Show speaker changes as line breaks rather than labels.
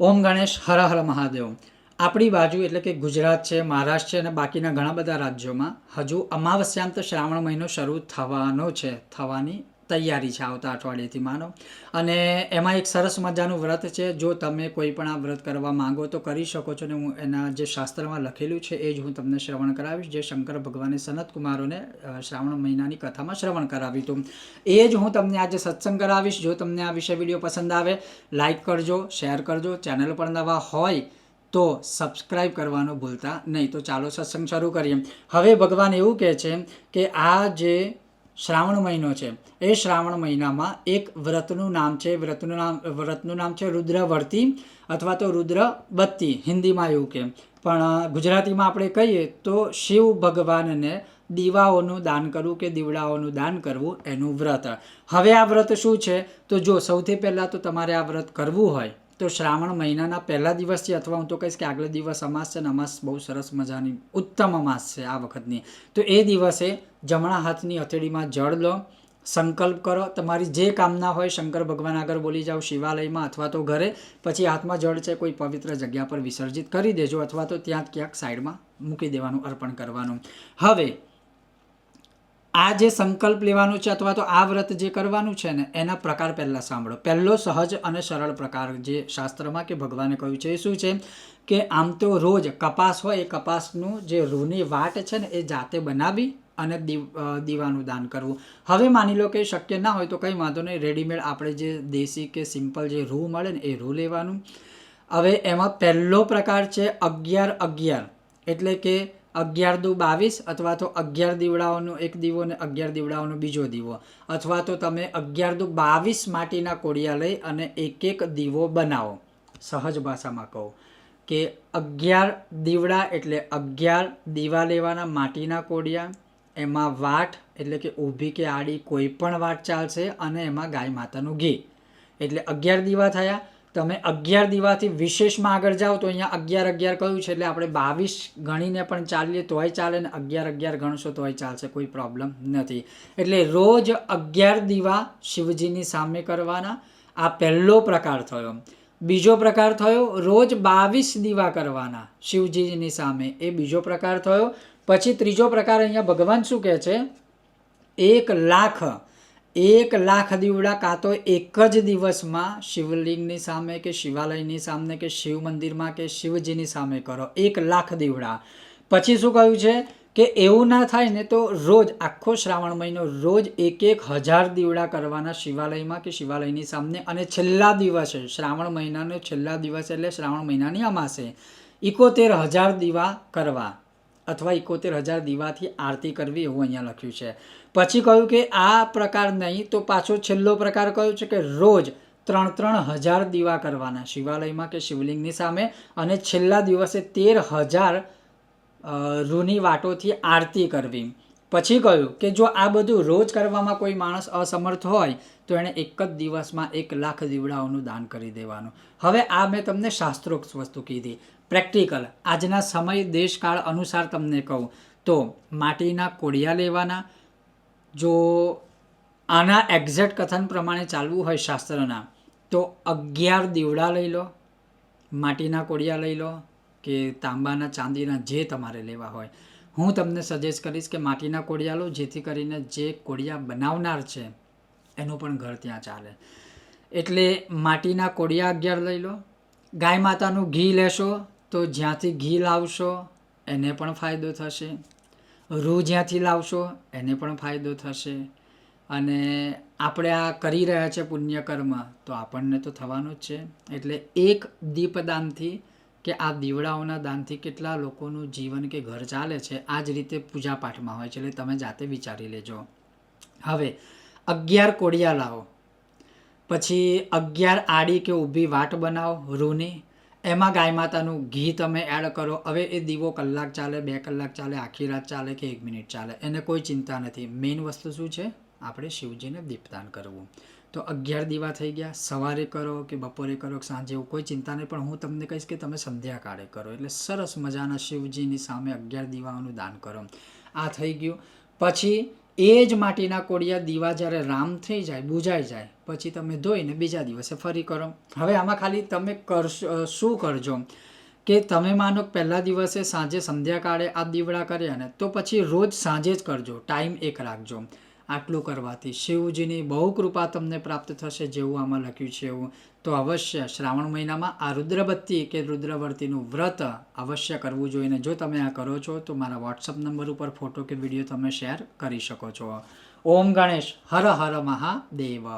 ઓમ ગણેશ, હર હર મહાદેવ. આપણી બાજુ એટલે કે ગુજરાત છે, મહારાષ્ટ્ર છે અને બાકીના ઘણા બધા રાજ્યોમાં હજુ અમાવસ્યાંત શ્રાવણ મહિનો શરૂ થવાનો છે, થવાની તૈયારી છે આવતા અઠવાડિયેથી માનો. અને એમાં એક સરસ મજાનું વ્રત છે. જો તમે કોઈ પણ આ વ્રત કરવા માંગો તો કરી શકો છો. ને હું એના જે શાસ્ત્રમાં લખેલું છે એ જ હું તમને શ્રવણ કરાવીશ, જે શંકર ભગવાને સનત કુમારોને શ્રાવણ મહિનાની કથામાં શ્રવણ કરાવ્યું હતું. એ જ હું તમને આજે સત્સંગ કરાવીશ. જો તમને આ વિષય વિડીયો પસંદ આવે, લાઇક કરજો, શેર કરજો. ચેનલ પર નવા હોય તો સબસ્ક્રાઈબ કરવાનું ભૂલતા નહીં. તો ચાલો સત્સંગ શરૂ કરીએ. હવે ભગવાન એવું કહે છે કે આ જે શ્રાવણ મહિનો છે એ શ્રાવણ મહિનામાં એક વ્રતનું નામ છે. વ્રતનું નામ છે રુદ્રવર્તી અથવા તો રુદ્રબત્તી, હિન્દીમાં એવું કે, પણ ગુજરાતીમાં આપણે કહીએ તો શિવ ભગવાનને દીવાઓનું દાન કરવું કે દીવડાઓનું દાન કરવું, એનું વ્રત. હવે આ વ્રત શું છે? તો જો સૌથી પહેલાં તો તમારે આ વ્રત કરવું હોય તો શ્રાવણ મહિનાના પહેલા દિવસથી, અથવા હું તો કહીશ કે આગલા દિવસ અમાસ છે ને, અમાસ બહુ સરસ મજાની ઉત્તમ અમાસ છે આ વખતની, તો એ દિવસે જમણા હાથની હથેળીમાં જળ લો, સંકલ્પ કરો, તમારી જે કામના હોય શંકર ભગવાન આગળ બોલી જાઓ, શિવાલયમાં અથવા તો ઘરે. પછી હાથમાં જળ છે કોઈ પવિત્ર જગ્યા પર વિસર્જિત કરી દેજો, અથવા તો ત્યાં ક્યાંક સાઈડમાં મૂકી દેવાનું, અર્પણ કરવાનું. હવે આ જે સંકલ્પ લેવાનું છે અથવા તો આ વ્રત જે કરવાનું છે ને, એના પ્રકાર પહેલાં સાંભળો. પહેલો સહજ અને સરળ પ્રકાર જે શાસ્ત્રમાં કે ભગવાને કહ્યું છે એ શું છે કે આમ તો રોજ કપાસ હોય એ કપાસનું જે રૂની વાટ છે ને એ જાતે બનાવી અને દીવાનું દાન કરવું. હવે માની લો કે શક્ય ના હોય તો કંઈ વાંધો નહીં, રેડીમેડ આપણે જે દેશી કે સિમ્પલ જે રૂ મળે ને એ રૂ લેવાનું. હવે એમાં પહેલો પ્રકાર છે 11-11, એટલે કે 11×2 = 22, અથવા તો 11 દીવડાઓનો એક દીવો ને 11 દીવડાઓનો બીજો દીવો, અથવા તો તમે 11×22 માટીના કોડિયા લઈ અને એક એક દીવો બનાવો. સહજ ભાષામાં કહું કે 11 દીવડા એટલે 11 દીવા લેવાના, માટીના કોડિયા, એમાં વાટ એટલે કે ઊભી કે આડી કોઈ પણ વાટ ચાલશે, અને એમાં ગાય માતાનું ઘી, એટલે 11 દીવા થયા. તમે 11 દીવાથી વિશેષમાં આગળ જાઓ તો અહીંયા 11-11 કહ્યું છે, એટલે આપણે 22 ગણીને પણ ચાલીએ તોય ચાલે ને 11-11 ગણશો તોય ચાલશે, કોઈ પ્રોબ્લેમ નથી. એટલે રોજ 11 દીવા શિવજીની સામે કરવાના. આ પહેલો પ્રકાર થયો. બીજો પ્રકાર થયો રોજ 22 દીવા કરવાના શિવજીની સામે, એ બીજો પ્રકાર થયો. પછી ત્રીજો પ્રકાર અહીંયા ભગવાન શું કહે છે, 1,00,000 દીવડા કાં તો એક જ દિવસમાં શિવલિંગની સામે કે શિવાલયની સામે કે શિવ મંદિરમાં કે શિવજીની સામે કરો, 1,00,000 દીવડા. પછી શું કહ્યું છે કે એવું ના થાય ને તો રોજ આખો શ્રાવણ મહિનો રોજ 1,000 દીવડા કરવાના શિવાલયમાં કે શિવાલયની સામે. અને છેલ્લા દિવસે શ્રાવણ મહિનાનો છેલ્લા દિવસ એટલે શ્રાવણ મહિનાની અમાસે 71,000 દીવા કરવા, અથવા 71,000 દીવાથી આરતી કરવી, એવું અહીંયા લખ્યું છે. પછી કહ્યું કે આ પ્રકાર નહીં તો પાછો છેલ્લો પ્રકાર કયો છે કે રોજ 3,000 દીવા કરવાના શિવાલયમાં કે શિવલિંગની સામે, અને છેલ્લા દિવસે 13,000 રૂની વાટોથી આરતી કરવી. પછી કહ્યું કે જો આ બધું રોજ કરવામાં કોઈ માણસ અસમર્થ હોય તો એણે એક જ દિવસમાં 1,00,000 દીવડાઓનું દાન કરી દેવાનું. હવે આ મેં તમને શાસ્ત્રોક્ત વસ્તુ કીધી. પ્રેક્ટિકલ આજના સમય દેશકાળ અનુસાર તમને કહું તો માટીના કોડિયા લેવાના. જો આના એક્ઝેક્ટ કથન પ્રમાણે ચાલવું હોય શાસ્ત્રના તો 11 દીવડા લઈ લો, માટીના કોડિયા લઈ લો કે તાંબાના, ચાંદીના, જે તમારે લેવા હોય. હું તમને સજેસ્ટ કરીશ કે માટીના કોડિયા લો, જેથી કરીને જે કોડિયા બનાવનાર છે એનું પણ ઘર ત્યાં ચાલે. એટલે માટીના કોડિયા 11 લઈ લો. ગાય માતાનું ઘી લેશો તો જ્યાંથી ઘી લાવશો એને પણ ફાયદો થશે, રૂ જ્યાંથી લાવશો એને પણ ફાયદો થશે. અને આપણે આ કરી રહ્યા છે પુણ્યકર્મ તો આપણને તો થવાનું જ છે. એટલે એક દીપદાનથી કે આ દીવડાઓના દાનથી કેટલા લોકોનું જીવન કે ઘર ચાલે છે. આ જ રીતે પૂજાપાઠમાં હોય છે, એટલે તમે જાતે વિચારી લેજો. હવે 11 કોડિયા લાવો, પછી 11 આડી કે ઊભી વાટ બનાવો રૂની, એમાં ગાય માતાનું ઘી તમે એડ કરો. હવે એ દીવો કલાક ચાલે, 2 કલાક ચાલે, આખી રાત ચાલે કે 1 મિનિટ ચાલે, એને કોઈ ચિંતા નથી. મેઇન વસ્તુ શું છે, આપણે શિવજીને દીપદાન કરવું. તો 11 દીવા થઈ ગયા. સવારે કરો કે બપોરે કરો કે સાંજે, એવું કોઈ ચિંતા નહીં, પણ હું તમને કહીશ કે તમે સંધ્યાકાળે કરો, એટલે સરસ મજાના શિવજીની સામે 11 દીવાઓનું દાન કરો. આ થઈ ગયું. પછી એ જ માટીના કોડિયા દીવા જ્યારે રામ થઈ જાય, બુજાઈ જાય, પછી તમે ધોઈને બીજા દિવસે ફરી કરો. હવે આમાં ખાલી તમે કરશો શું કરજો કે તમે માનો પહેલા દિવસે સાંજે સંધ્યાકાળે આ દીવડા કર્યા ને, તો પછી રોજ સાંજે જ કરજો, ટાઈમ એક રાખજો. આટલું કરવાથી શિવજીની બહુ કૃપા તમને પ્રાપ્ત થશે, જેવું આમાં લખ્યું છે એવું. તો અવશ્ય શ્રાવણ મહિનામાં આ રુદ્રબત્તી કે રુદ્રવર્તીનું વ્રત અવશ્ય કરવું જોઈએ. ને જો તમે આ કરો છો તો મારા વોટ્સઅપ નંબર ઉપર ફોટો કે વિડીયો તમે શેર કરી શકો છો. ઓમ ગણેશ હર હર મહાદેવ.